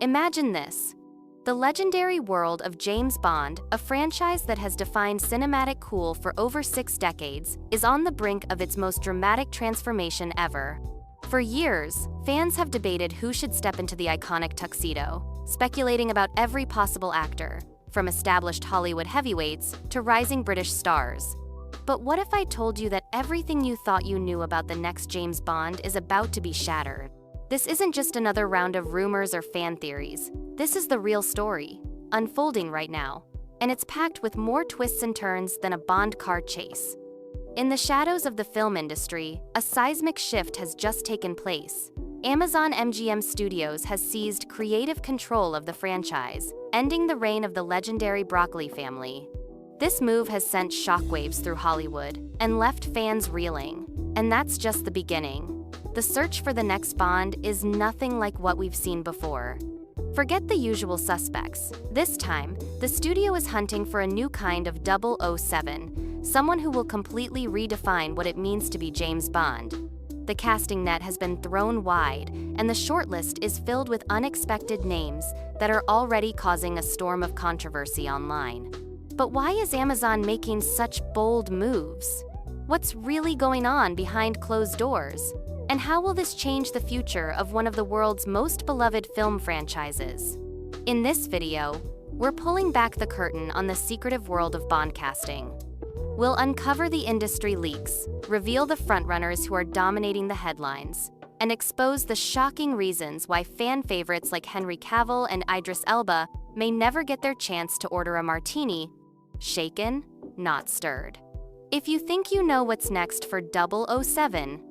Imagine this. The legendary world of James Bond, a franchise that has defined cinematic cool for over 6 decades, is on the brink of its most dramatic transformation ever. For years, fans have debated who should step into the iconic tuxedo, speculating about every possible actor, from established Hollywood heavyweights to rising British stars. But what if I told you that everything you thought you knew about the next James Bond is about to be shattered? This isn't just another round of rumors or fan theories. This is the real story, unfolding right now, and it's packed with more twists and turns than a Bond car chase. In the shadows of the film industry, a seismic shift has just taken place. Amazon MGM Studios has seized creative control of the franchise, ending the reign of the legendary Broccoli family. This move has sent shockwaves through Hollywood and left fans reeling, and that's just the beginning. The search for the next Bond is nothing like what we've seen before. Forget the usual suspects. This time, the studio is hunting for a new kind of 007, someone who will completely redefine what it means to be James Bond. The casting net has been thrown wide, and the shortlist is filled with unexpected names that are already causing a storm of controversy online. But why is Amazon making such bold moves? What's really going on behind closed doors? And how will this change the future of one of the world's most beloved film franchises? In this video, we're pulling back the curtain on the secretive world of Bond casting. We'll uncover the industry leaks, reveal the frontrunners who are dominating the headlines, and expose the shocking reasons why fan favorites like Henry Cavill and Idris Elba may never get their chance to order a martini, shaken, not stirred. If you think you know what's next for 007,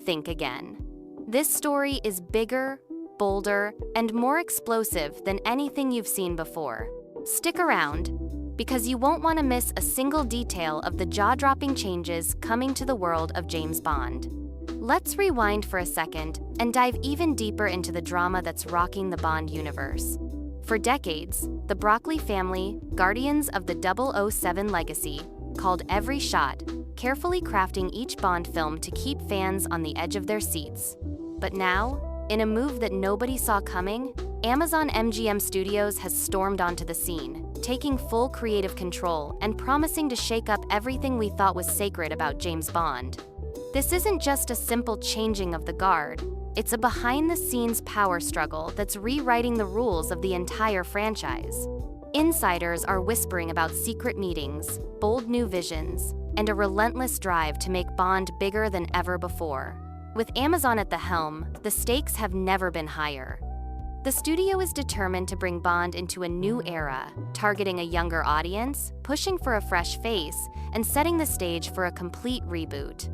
think again. This story is bigger, bolder, and more explosive than anything you've seen before. Stick around, because you won't want to miss a single detail of the jaw-dropping changes coming to the world of James Bond. Let's rewind for a second and dive even deeper into the drama that's rocking the Bond universe. For decades, the Broccoli family, guardians of the 007 legacy, called every shot, carefully crafting each Bond film to keep fans on the edge of their seats. But now, in a move that nobody saw coming, Amazon MGM Studios has stormed onto the scene, taking full creative control and promising to shake up everything we thought was sacred about James Bond. This isn't just a simple changing of the guard, it's a behind-the-scenes power struggle that's rewriting the rules of the entire franchise. Insiders are whispering about secret meetings, bold new visions, and a relentless drive to make Bond bigger than ever before. With Amazon at the helm, the stakes have never been higher. The studio is determined to bring Bond into a new era, targeting a younger audience, pushing for a fresh face, and setting the stage for a complete reboot.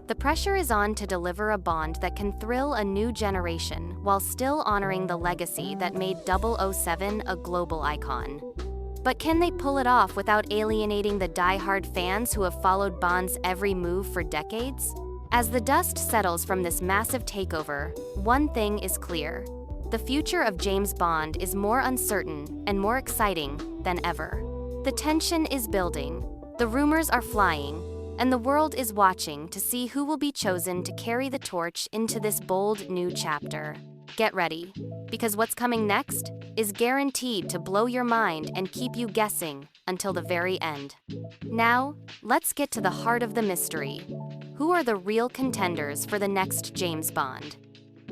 The pressure is on to deliver a Bond that can thrill a new generation while still honoring the legacy that made 007 a global icon. But can they pull it off without alienating the die-hard fans who have followed Bond's every move for decades? As the dust settles from this massive takeover, one thing is clear. The future of James Bond is more uncertain and more exciting than ever. The tension is building, the rumors are flying, and the world is watching to see who will be chosen to carry the torch into this bold new chapter. Get ready, because what's coming next is guaranteed to blow your mind and keep you guessing until the very end. Now, let's get to the heart of the mystery. Who are the real contenders for the next James Bond?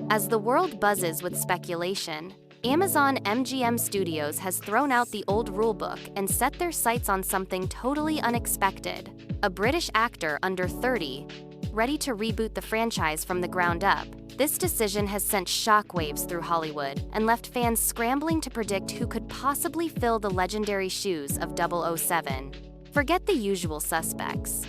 As the world buzzes with speculation, Amazon MGM Studios has thrown out the old rulebook and set their sights on something totally unexpected: a British actor under 30, ready to reboot the franchise from the ground up. This decision has sent shockwaves through Hollywood and left fans scrambling to predict who could possibly fill the legendary shoes of 007. Forget the usual suspects.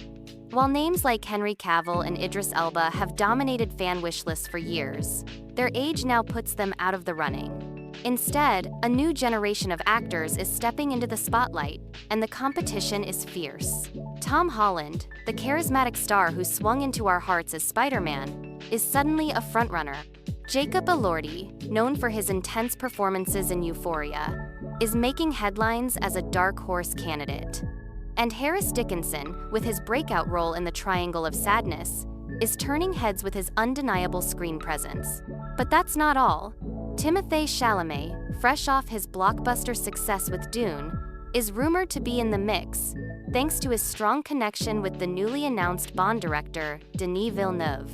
While names like Henry Cavill and Idris Elba have dominated fan wish lists for years, their age now puts them out of the running. Instead, a new generation of actors is stepping into the spotlight, and the competition is fierce. Tom Holland, the charismatic star who swung into our hearts as Spider-Man, is suddenly a frontrunner. Jacob Elordi, known for his intense performances in Euphoria, is making headlines as a dark horse candidate. And Harris Dickinson, with his breakout role in The Triangle of Sadness, is turning heads with his undeniable screen presence. But that's not all. Timothée Chalamet, fresh off his blockbuster success with Dune, is rumored to be in the mix, thanks to his strong connection with the newly announced Bond director, Denis Villeneuve.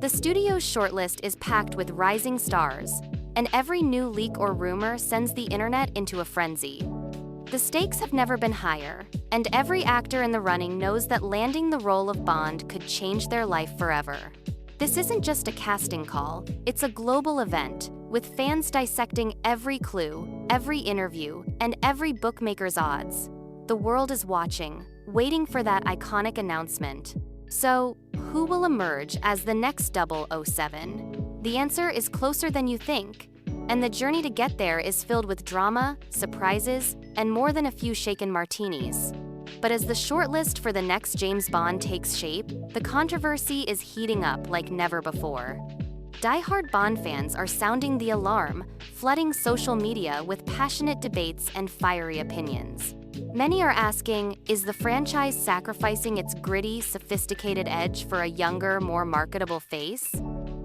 The studio's shortlist is packed with rising stars, and every new leak or rumor sends the internet into a frenzy. The stakes have never been higher, and every actor in the running knows that landing the role of Bond could change their life forever. This isn't just a casting call, it's a global event, with fans dissecting every clue, every interview, and every bookmaker's odds. The world is watching, waiting for that iconic announcement. So, who will emerge as the next 007? The answer is closer than you think, and the journey to get there is filled with drama, surprises, and more than a few shaken martinis. But as the shortlist for the next James Bond takes shape, the controversy is heating up like never before. Die-hard Bond fans are sounding the alarm, flooding social media with passionate debates and fiery opinions. Many are asking, is the franchise sacrificing its gritty, sophisticated edge for a younger, more marketable face?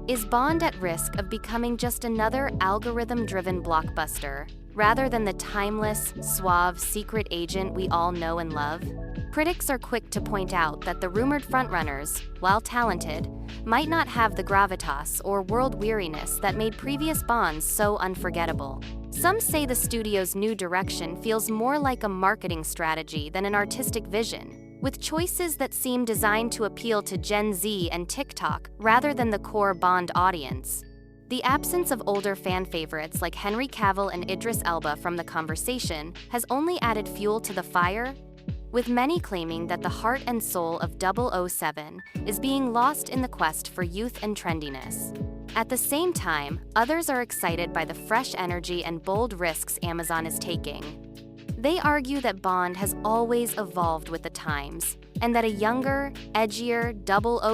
Is Bond at risk of becoming just another algorithm-driven blockbuster, rather than the timeless, suave, secret agent we all know and love? Critics are quick to point out that the rumored frontrunners, while talented, might not have the gravitas or world weariness that made previous Bonds so unforgettable. Some say the studio's new direction feels more like a marketing strategy than an artistic vision, with choices that seem designed to appeal to Gen Z and TikTok rather than the core Bond audience. The absence of older fan favorites like Henry Cavill and Idris Elba from the conversation has only added fuel to the fire, with many claiming that the heart and soul of 007 is being lost in the quest for youth and trendiness. At the same time, others are excited by the fresh energy and bold risks Amazon is taking. They argue that Bond has always evolved with the times, and that a younger, edgier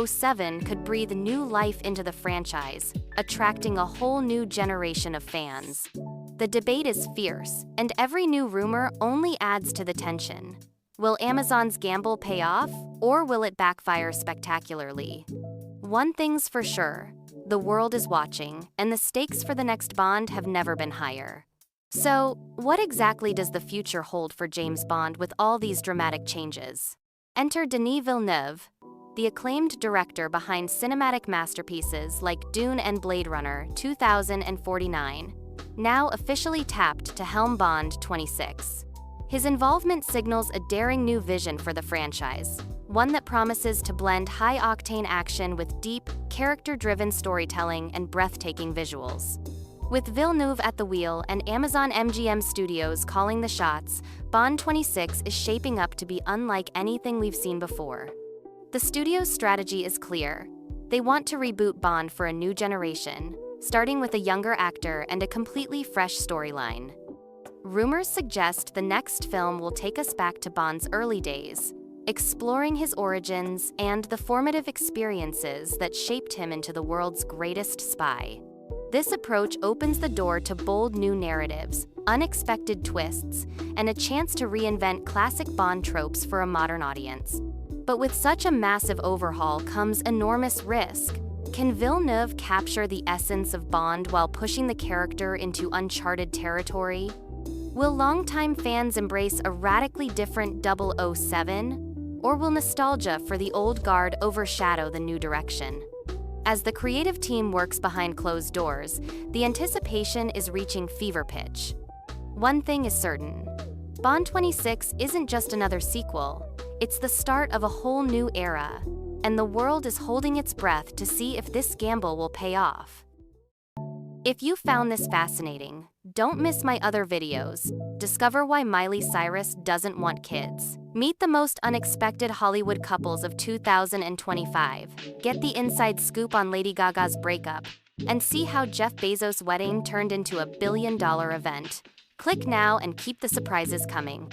007 could breathe new life into the franchise, attracting a whole new generation of fans. The debate is fierce, and every new rumor only adds to the tension. Will Amazon's gamble pay off, or will it backfire spectacularly? One thing's for sure, the world is watching, and the stakes for the next Bond have never been higher. So, what exactly does the future hold for James Bond with all these dramatic changes? Enter Denis Villeneuve, the acclaimed director behind cinematic masterpieces like Dune and Blade Runner 2049, now officially tapped to helm Bond 26. His involvement signals a daring new vision for the franchise, one that promises to blend high-octane action with deep, character-driven storytelling and breathtaking visuals. With Villeneuve at the wheel and Amazon MGM Studios calling the shots, Bond 26 is shaping up to be unlike anything we've seen before. The studio's strategy is clear. They want to reboot Bond for a new generation, starting with a younger actor and a completely fresh storyline. Rumors suggest the next film will take us back to Bond's early days, exploring his origins and the formative experiences that shaped him into the world's greatest spy. This approach opens the door to bold new narratives, unexpected twists, and a chance to reinvent classic Bond tropes for a modern audience. But with such a massive overhaul comes enormous risk. Can Villeneuve capture the essence of Bond while pushing the character into uncharted territory? Will longtime fans embrace a radically different 007? Or will nostalgia for the old guard overshadow the new direction? As the creative team works behind closed doors, the anticipation is reaching fever pitch. One thing is certain, Bond 26 isn't just another sequel, it's the start of a whole new era, and the world is holding its breath to see if this gamble will pay off. If you found this fascinating, don't miss my other videos. Discover why Miley Cyrus doesn't want kids. Meet the most unexpected Hollywood couples of 2025. Get the inside scoop on Lady Gaga's breakup. And see how Jeff Bezos' wedding turned into a billion-dollar event. Click now and keep the surprises coming.